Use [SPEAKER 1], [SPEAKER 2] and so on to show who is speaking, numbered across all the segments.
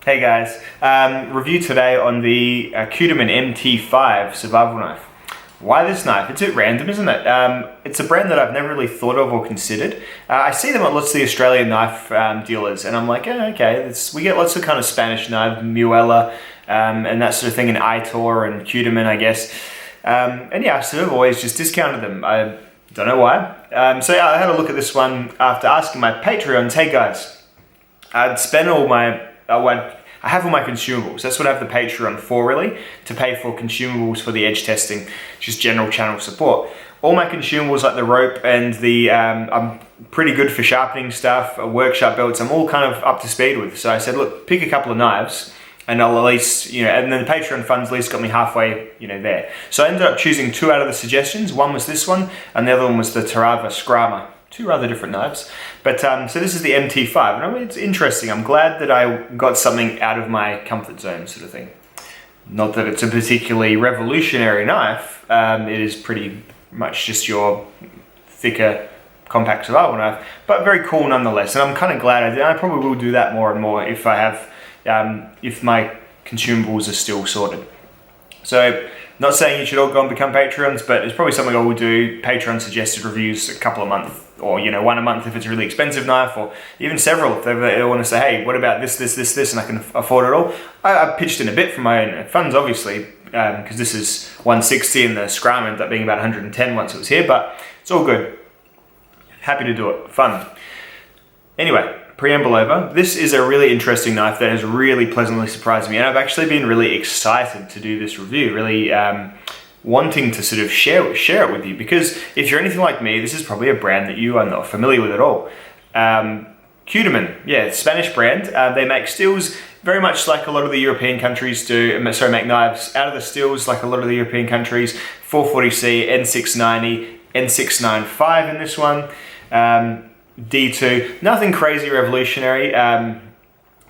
[SPEAKER 1] Hey guys, review today on the Cudeman MT5 survival knife. Why this knife? It's a bit random, isn't it? It's a brand that I've never really thought of or considered. I see them at lots of the Australian knife dealers and I'm like, oh, okay, we get lots of kind of Spanish knife, Muela, and that sort of thing in Aitor and Cudeman, I guess. And yeah, I've sort of always just discounted them. I don't know why. So yeah, I had a look at this one after asking my Patreons, hey guys, I'd spent all my, I have all my consumables. That's what I have the Patreon for, really, to pay for consumables for the edge testing, just general channel support. All my consumables like the rope and the, I'm pretty good for sharpening stuff, workshop belts, I'm all kind of up to speed with. So I said, look, pick a couple of knives and I'll at least, and then the Patreon funds at least got me halfway, there. So I ended up choosing two out of the suggestions. One was this one and the other one was the Tarava Scrama. Two rather different knives. But so this is the MT5, and I mean, it's interesting. I'm glad that I got something out of my comfort zone sort of thing. Not that it's a particularly revolutionary knife. It is pretty much just your thicker, compact survival knife, but very cool nonetheless. And I'm kind of glad I did. I probably will do that more and more if I have, if my consumables are still sorted. So, not saying you should all go and become Patreons, but it's probably something I will do. Patreon suggested reviews a couple a month, or one a month if it's a really expensive knife, or even several if they want to say, hey, what about this, and I can afford it all. I pitched in a bit from my own funds, obviously, because this is 160 and the Scrum ended up being about 110 once it was here, but it's all good. Happy to do it, fun. Anyway, preamble over. This is a really interesting knife that has really pleasantly surprised me, and I've actually been really excited to do this review, really wanting to sort of share it with you, because if you're anything like me, this is probably a brand that you are not familiar with at all. Cudeman, yeah, Spanish brand. They make steels very much like a lot of the European countries do, make knives out of the steels like a lot of the European countries. 440C, N690, N695 in this one. D2, nothing crazy revolutionary,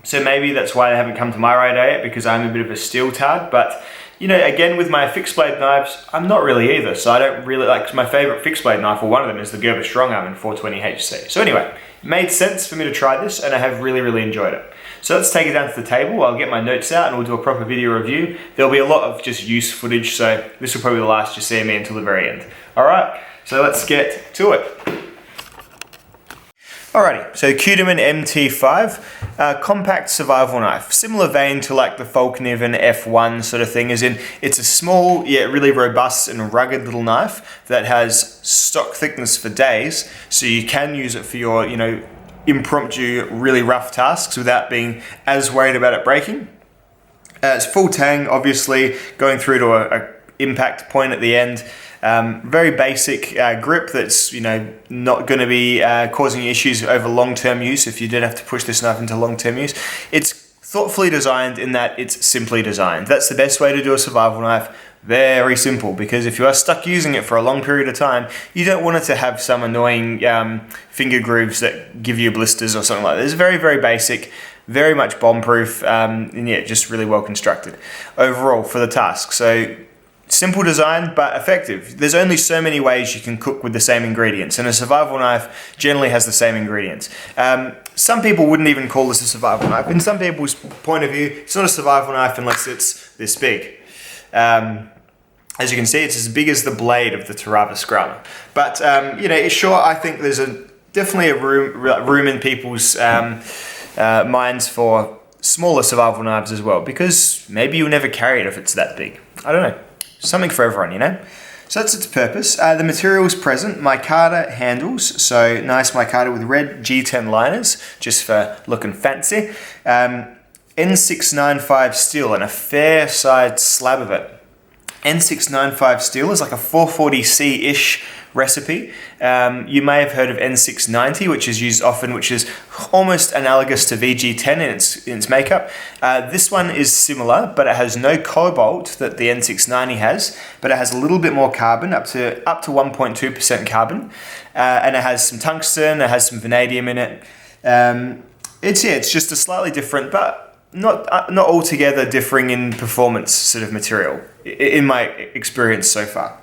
[SPEAKER 1] so maybe that's why they haven't come to my radar yet, because I'm a bit of a steel tard, but again, with my fixed blade knives, I'm not really either, so I don't really like, my favorite fixed blade knife, or one of them, is the Gerber Strong Arm in 420HC. So anyway, it made sense for me to try this, and I have really enjoyed it. So let's take it down to the table. I'll get my notes out and we'll do a proper video review. There'll be a lot of just use footage, so this will probably be the last you see me until the very end. Alright, so let's get to it. Alrighty, so Cudeman MT5, compact survival knife. Similar vein to like the Falkniven F1 sort of thing, as in it's a small yet really robust and rugged little knife that has stock thickness for days, so you can use it for your, impromptu, really rough tasks without being as worried about it breaking. It's full tang, obviously, going through to a impact point at the end. Very basic grip that's not going to be causing issues over long-term use if you did have to push this knife into long-term use. It's thoughtfully designed in that it's simply designed. That's the best way to do a survival knife. Very simple, because if you are stuck using it for a long period of time, you don't want it to have some annoying finger grooves that give you blisters or something like that. It's very basic, very much bomb-proof, and yeah, just really well constructed overall for the task. So simple design, but effective. There's only so many ways you can cook with the same ingredients, and a survival knife generally has the same ingredients. Some people wouldn't even call this a survival knife. In some people's point of view, it's not a survival knife unless it's this big. As you can see, it's as big as the blade of the Tarava Scrum. But, sure, I think there's definitely a room in people's minds for smaller survival knives as well, because maybe you'll never carry it if it's that big. I don't know. Something for everyone, So that's its purpose. The materials present, micarta handles, so nice micarta with red G10 liners, just for looking fancy. N695 steel and a fair sized slab of it. N695 steel is like a 440C-ish recipe. You may have heard of N690, which is used often, which is almost analogous to VG10 in its makeup. This one is similar, but it has no cobalt that the N690 has, but it has a little bit more carbon, up to 1.2% carbon, and it has some tungsten, it has some vanadium in it. It's just a slightly different, but not altogether differing in performance sort of material, in my experience so far.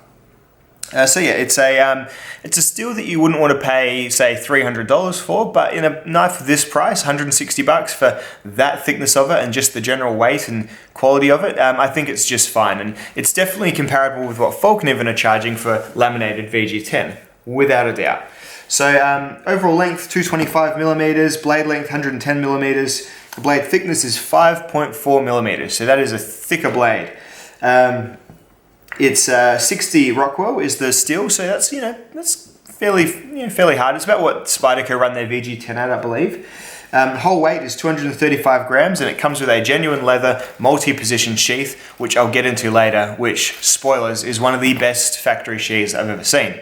[SPEAKER 1] So yeah, it's a steel that you wouldn't want to pay, say, $300 for, but in a knife of this price, $160 for that thickness of it and just the general weight and quality of it, I think it's just fine. And it's definitely comparable with what Falcon even are charging for laminated VG10, without a doubt. So overall length, 225 millimeters, blade length, 110 millimeters. The blade thickness is 5.4 millimeters, so that is a thicker blade. It's 60 Rockwell is the steel, so that's that's fairly hard. It's about what Spyderco run their VG10 at, I believe. Whole weight is 235 grams, and it comes with a genuine leather multi-position sheath, which I'll get into later. Which, spoilers, is one of the best factory sheaths I've ever seen.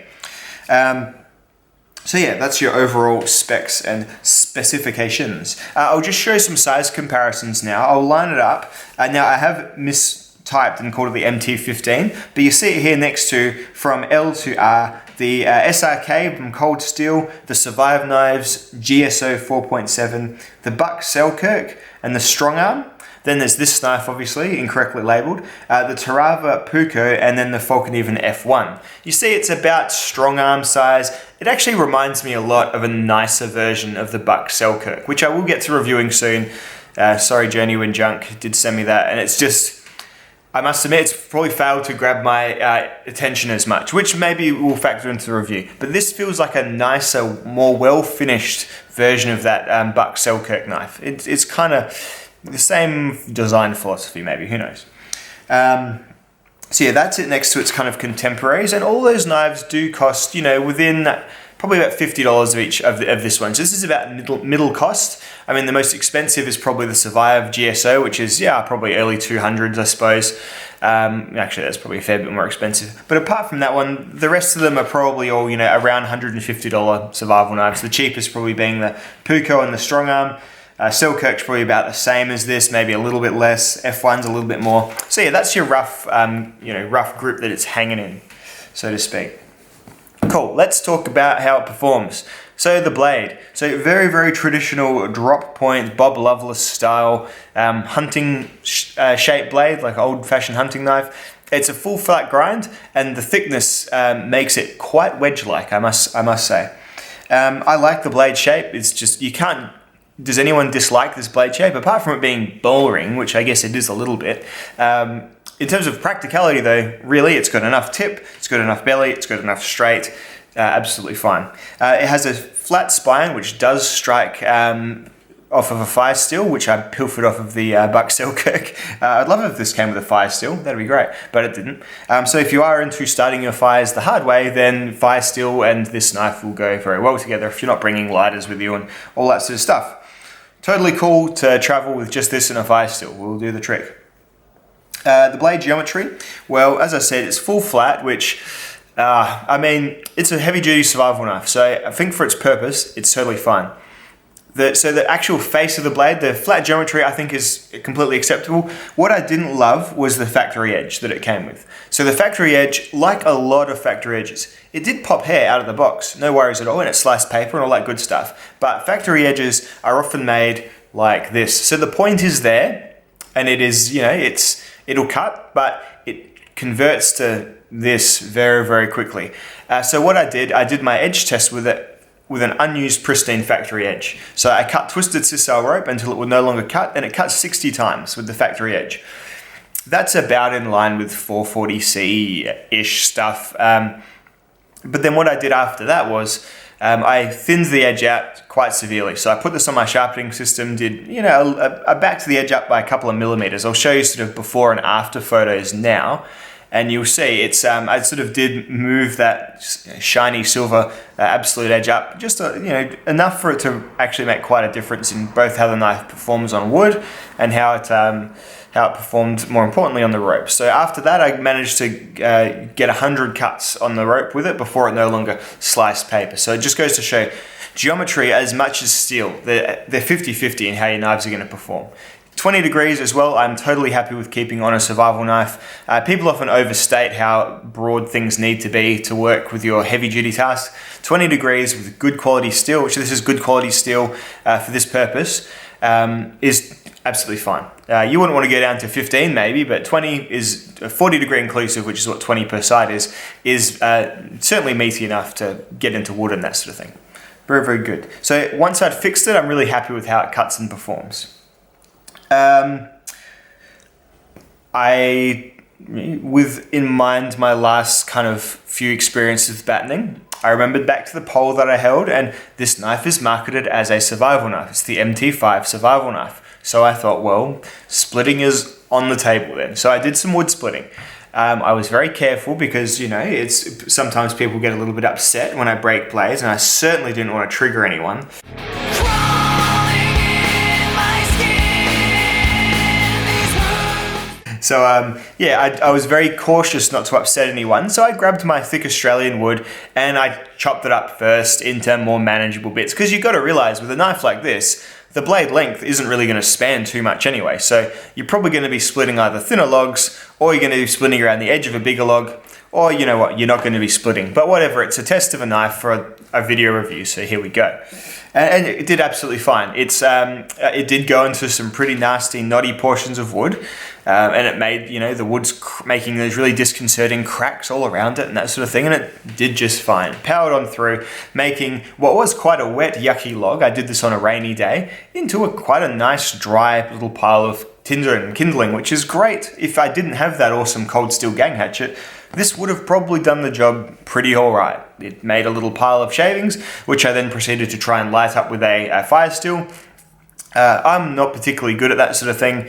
[SPEAKER 1] So yeah, that's your overall specs and specifications. I'll just show some size comparisons now. I'll line it up. Now I have mistyped and called it the MT15, but you see it here next to, from L to R, the SRK from Cold Steel, the Survive Knives GSO 4.7, the Buck Selkirk, and the Strong Arm. Then there's this knife, obviously, incorrectly labelled, the Tarava Puko, and then the Falcon Even F1. You see it's about strong arm size. It actually reminds me a lot of a nicer version of the Buck Selkirk, which I will get to reviewing soon. Sorry, Genuine Junk did send me that, and it's just, I must admit, it's probably failed to grab my attention as much, which maybe will factor into the review. But this feels like a nicer, more well-finished version of that Buck Selkirk knife. It's kind of the same design philosophy, maybe, who knows. So yeah, that's it next to its kind of contemporaries, and all those knives do cost, within probably about $50 of each of this one. So this is about middle cost. I mean, the most expensive is probably the Survive GSO, which is, probably early 200s, I suppose. Actually, that's probably a fair bit more expensive. But apart from that one, the rest of them are probably all, around $150 survival knives. The cheapest probably being the Puko and the Strong Arm. Selkirk's probably about the same as this, maybe a little bit less. F1's a little bit more. So yeah, that's your rough, rough group that it's hanging in, so to speak. Cool. Let's talk about how it performs. So the blade. So very, very traditional drop point, Bob Loveless style hunting shaped blade, like old-fashioned hunting knife. It's a full flat grind, and the thickness makes it quite wedge-like, I must say. I like the blade shape. It's just, you can't. Does anyone dislike this blade shape? Apart from it being boring, which I guess it is a little bit. In terms of practicality though, really it's got enough tip, it's got enough belly, it's got enough straight, absolutely fine. It has a flat spine which does strike off of a fire steel, which I pilfered off of the Buck Selkirk. I'd love it if this came with a fire steel, that'd be great, but it didn't. So if you are into starting your fires the hard way, then fire steel and this knife will go very well together if you're not bringing lighters with you and all that sort of stuff. Totally cool to travel with just this and a fire steel. Will do the trick. The blade geometry, well, as I said, it's full flat, which, it's a heavy-duty survival knife, so I think for its purpose, it's totally fine. So the actual face of the blade, the flat geometry, I think is completely acceptable. What I didn't love was the factory edge that it came with. So the factory edge, like a lot of factory edges, it did pop hair out of the box, no worries at all, and it sliced paper and all that good stuff. But factory edges are often made like this. So the point is there, and it is, it'll cut, but it converts to this very, very quickly. So what I did my edge test with it with an unused pristine factory edge. So I cut twisted sisal rope until it would no longer cut, and it cut 60 times with the factory edge. That's about in line with 440C-ish stuff. But then what I did after that was I thinned the edge out quite severely. So I put this on my sharpening system, I backed the edge up by a couple of millimeters. I'll show you sort of before and after photos now. And you'll see it's, I sort of did move that shiny silver absolute edge up just, enough for it to actually make quite a difference in both how the knife performs on wood and how it performed more importantly on the rope. So after that, I managed to get 100 cuts on the rope with it before it no longer sliced paper. So it just goes to show geometry as much as steel. They're 50-50 in how your knives are going to perform. 20 degrees as well, I'm totally happy with keeping on a survival knife. People often overstate how broad things need to be to work with your heavy duty tasks. 20 degrees with good quality steel, which this is good quality steel for this purpose, is absolutely fine. You wouldn't want to go down to 15 maybe, but 20 is 40 degree inclusive, which is what 20 per side is certainly meaty enough to get into wood and that sort of thing. Very, very good. So once I'd fixed it, I'm really happy with how it cuts and performs. With in mind my last kind of few experiences with battening, I remembered back to the pole that I held, and this knife is marketed as a survival knife. It's the MT5 survival knife. So I thought, well, splitting is on the table then. So I did some wood splitting. I was very careful because, it's sometimes people get a little bit upset when I break blades, and I certainly didn't want to trigger anyone. So I was very cautious not to upset anyone. So I grabbed my thick Australian wood and I chopped it up first into more manageable bits. Because you've got to realize with a knife like this, the blade length isn't really going to span too much anyway. So you're probably going to be splitting either thinner logs, or you're going to be splitting around the edge of a bigger log, or you know what, you're not going to be splitting. But whatever, it's a test of a knife for a video review, so here we go. And it did absolutely fine. It did go into some pretty nasty, knotty portions of wood, and it made, the wood's making those really disconcerting cracks all around it and that sort of thing, and it did just fine. Powered on through, making what was quite a wet, yucky log, I did this on a rainy day, into quite a nice, dry little pile of tinder and kindling, which is great. If I didn't have that awesome cold steel gang hatchet, this would have probably done the job pretty alright. It made a little pile of shavings, which I then proceeded to try and light up with a fire steel. I'm not particularly good at that sort of thing.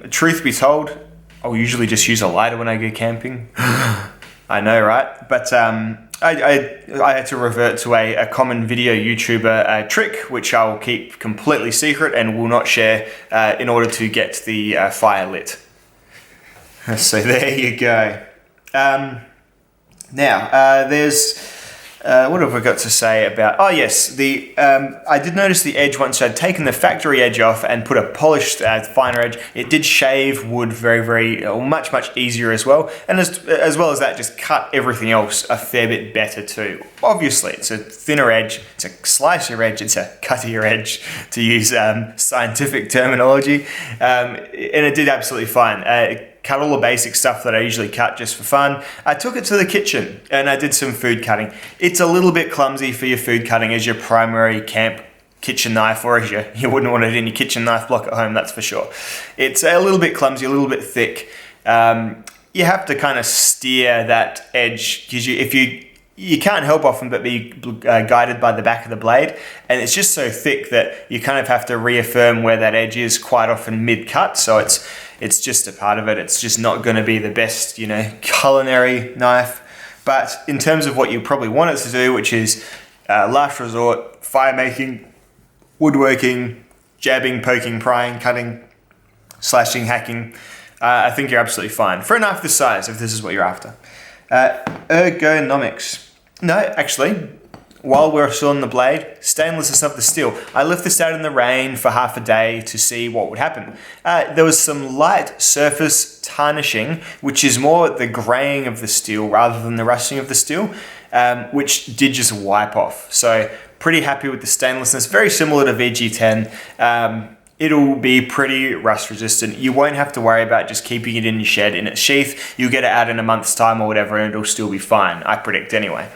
[SPEAKER 1] Truth be told, I'll usually just use a lighter when I go camping. I know, right? But I had to revert to a common video YouTuber trick, which I'll keep completely secret and will not share in order to get the fire lit. So there you go. Now, there's... what have we got to say about... Oh, yes. I did notice the edge once I'd taken the factory edge off and put a polished, finer edge. It did shave wood very, very... much, much easier as well. And as well as that, just cut everything else a fair bit better too. Obviously, it's a thinner edge. It's a slicer edge. It's a cuttier edge, to use scientific terminology. And it did absolutely fine. Cut all the basic stuff that I usually cut just for fun. I took it to the kitchen and I did some food cutting. It's a little bit clumsy for your food cutting as your primary camp kitchen knife, or as you wouldn't want it in your kitchen knife block at home, that's for sure. It's a little bit clumsy, a little bit thick. You have to kind of steer that edge, because you can't help often but be guided by the back of the blade, and it's just so thick that you kind of have to reaffirm where that edge is quite often mid-cut, so it's just a part of it. It's just not going to be the best, culinary knife. But in terms of what you probably want it to do, which is last resort, fire making, woodworking, jabbing, poking, prying, cutting, slashing, hacking, I think you're absolutely fine. For a knife this size, if this is what you're after. Ergonomics. No, actually, while we're still on the blade, stainlessness of the steel. I left this out in the rain for half a day to see what would happen. There was some light surface tarnishing, which is more the graying of the steel rather than the rusting of the steel, which did just wipe off. So pretty happy with the stainlessness, very similar to VG10. It'll be pretty rust resistant. You won't have to worry about just keeping it in your shed in its sheath. You'll get it out in a month's time or whatever and it'll still be fine, I predict anyway.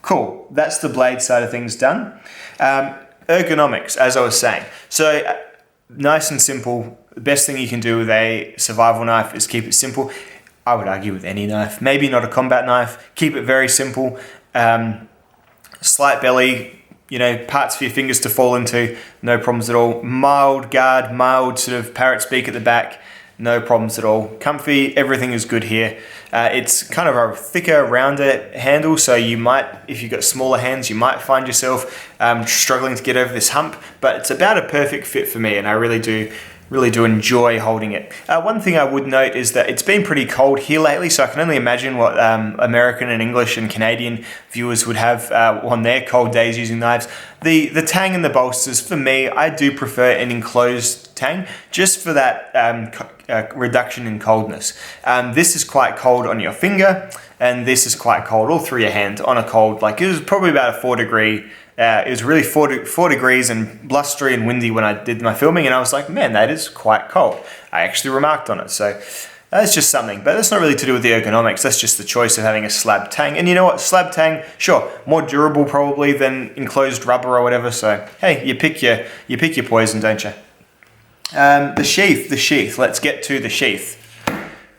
[SPEAKER 1] Cool, that's the blade side of things done. Ergonomics, as I was saying. So nice and simple. The best thing you can do with a survival knife is keep it simple. I would argue with any knife, maybe not a combat knife. Keep it very simple. Slight belly, parts for your fingers to fall into, no problems at all. Mild guard, mild sort of parrot's beak at the back, no problems at all. Comfy, everything is good here. It's kind of a thicker, rounder handle, so you might, if you've got smaller hands, you might find yourself struggling to get over this hump, but it's about a perfect fit for me, and I really do enjoy holding it. One thing I would note is that it's been pretty cold here lately, so I can only imagine what American and English and Canadian viewers would have on their cold days using knives. The tang and the bolsters, for me, I do prefer an enclosed tang, just for that reduction in coldness. This is quite cold on your finger, and this is quite cold all through your hand on a cold, it was probably about a 4 degree It was really 4 degrees and blustery and windy when I did my filming, and I was like, man, that is quite cold. I actually remarked on it, so that's just something. But that's not really to do with the ergonomics, that's just the choice of having a slab tang. And you know what, slab tang, sure, more durable probably than enclosed rubber or whatever, so hey, you pick your poison, don't you? The sheath, let's get to the sheath.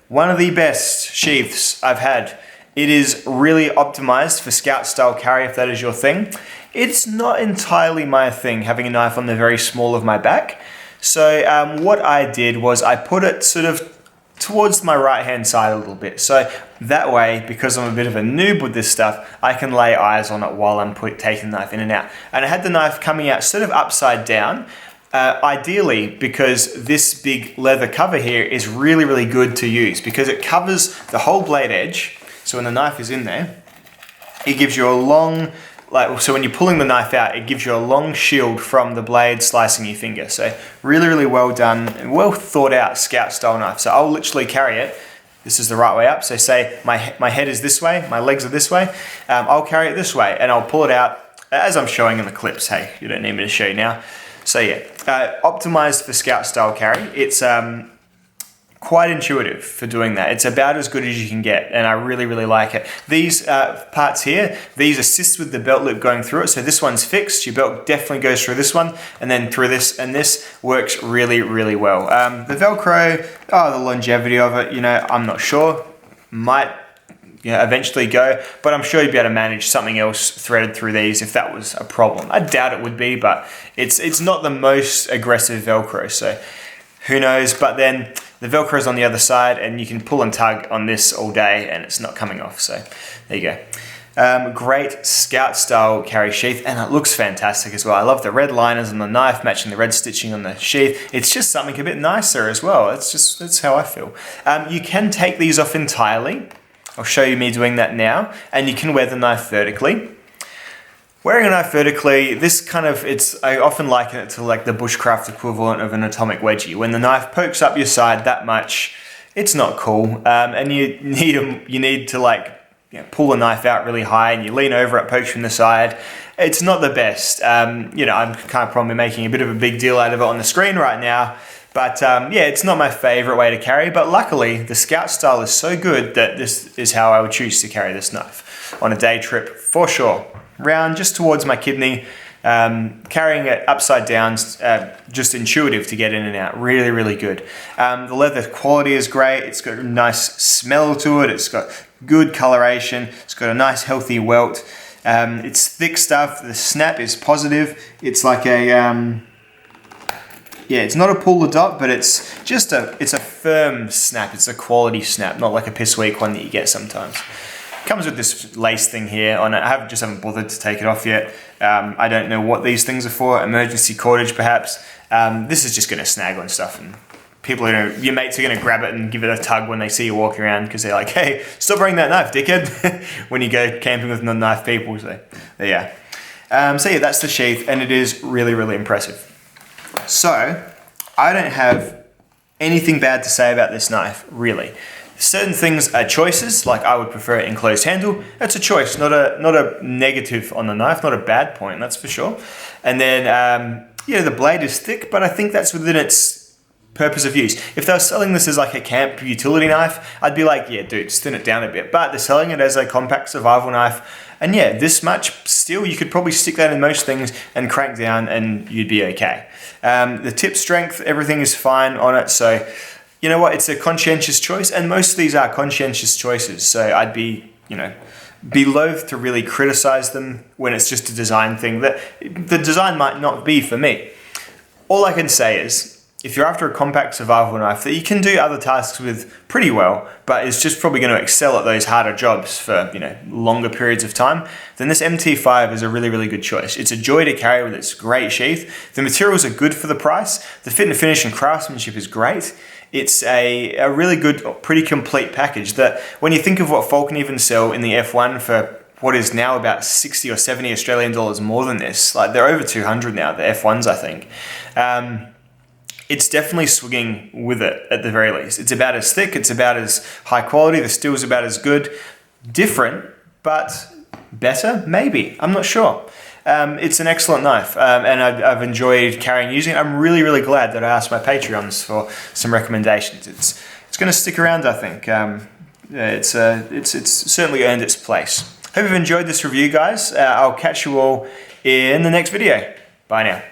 [SPEAKER 1] One of the best sheaths I've had. It is really optimized for scout style carry if that is your thing. It's not entirely my thing, having a knife on the very small of my back. So what I did was I put it sort of towards my right hand side a little bit. So that way, because I'm a bit of a noob with this stuff, I can lay eyes on it while I'm taking the knife in and out. And I had the knife coming out sort of upside down. Ideally, because this big leather cover here is really, really good to use because it covers the whole blade edge. So when the knife is in there, it gives you a long, so when you're pulling the knife out, it gives you a long shield from the blade slicing your finger. So really, really well done and well thought out scout style knife. So I'll literally carry it. This is the right way up. So say my head is this way, my legs are this way. I'll carry it this way and I'll pull it out as I'm showing in the clips. Hey, you don't need me to show you now. So yeah, optimized for scout style carry. It's quite intuitive for doing that. It's about as good as you can get, and I really, really like it. These parts here, these assist with the belt loop going through it. So this one's fixed. Your belt definitely goes through this one, and then through this, and this works really, really well. The Velcro, the longevity of it, I'm not sure. Might eventually go, but I'm sure you'd be able to manage something else threaded through these if that was a problem. I doubt it would be, but it's not the most aggressive Velcro, so who knows. But then the Velcro is on the other side and you can pull and tug on this all day and it's not coming off, so there you go. Great scout style carry sheath, and it looks fantastic as well. I love the red liners on the knife matching the red stitching on the sheath. It's just something a bit nicer as well. That's how I feel. You can take these off entirely. I'll show you me doing that now, and you can wear the knife vertically. Wearing a knife vertically, I often liken it to like the bushcraft equivalent of an atomic wedgie. When the knife pokes up your side that much, it's not cool, and you need to pull the knife out really high, and you lean over, it pokes from the side. It's not the best. I'm kind of probably making a bit of a big deal out of it on the screen right now. But it's not my favorite way to carry, but luckily the scout style is so good that this is how I would choose to carry this knife on a day trip for sure. Round just towards my kidney, carrying it upside down, just intuitive to get in and out, really, really good. The leather quality is great, it's got a nice smell to it, it's got good coloration, it's got a nice healthy welt, it's thick stuff, the snap is positive, it's like a... it's not a pull the dot, but it's a firm snap. It's a quality snap, not like a piss weak one that you get sometimes. Comes with this lace thing here on it. I just haven't bothered to take it off yet. I don't know what these things are for. Emergency cordage, perhaps. This is just going to snag on stuff, and your mates are going to grab it and give it a tug when they see you walk around because they're like, "Hey, stop bringing that knife, dickhead!" when you go camping with non-knife people. So there you are. So yeah, that's the sheath, and it is really, really impressive. So, I don't have anything bad to say about this knife, really. Certain things are choices, like I would prefer an enclosed handle. That's a choice, not a negative on the knife, not a bad point, that's for sure. And then, the blade is thick, but I think that's within its purpose of use. If they were selling this as like a camp utility knife, I'd be like, yeah, dude, just thin it down a bit. But they're selling it as a compact survival knife. And yeah, this much, still you could probably stick that in most things and crank down and you'd be okay. The tip strength, everything is fine on it. So you know what, it's a conscientious choice, and most of these are conscientious choices. So I'd be loath to really criticize them when it's just a design thing that the design might not be for me. All I can say is, if you're after a compact survival knife that you can do other tasks with pretty well, but is just probably going to excel at those harder jobs for longer periods of time, then this MT5 is a really, really good choice. It's a joy to carry with its great sheath. The materials are good for the price. The fit and finish and craftsmanship is great. It's a really good, pretty complete package that when you think of what Falcon even sell in the F1 for what is now about 60 or 70 Australian dollars more than this, like they're over 200 now, the F1s I think. It's definitely swinging with it at the very least. It's about as thick, it's about as high quality, the steel's about as good. Different, but better, maybe. I'm not sure. it's an excellent knife, and I've enjoyed carrying and using it. I'm really, really glad that I asked my Patreons for some recommendations. It's going to stick around, I think. It's certainly earned its place. Hope you've enjoyed this review, guys. I'll catch you all in the next video. Bye now.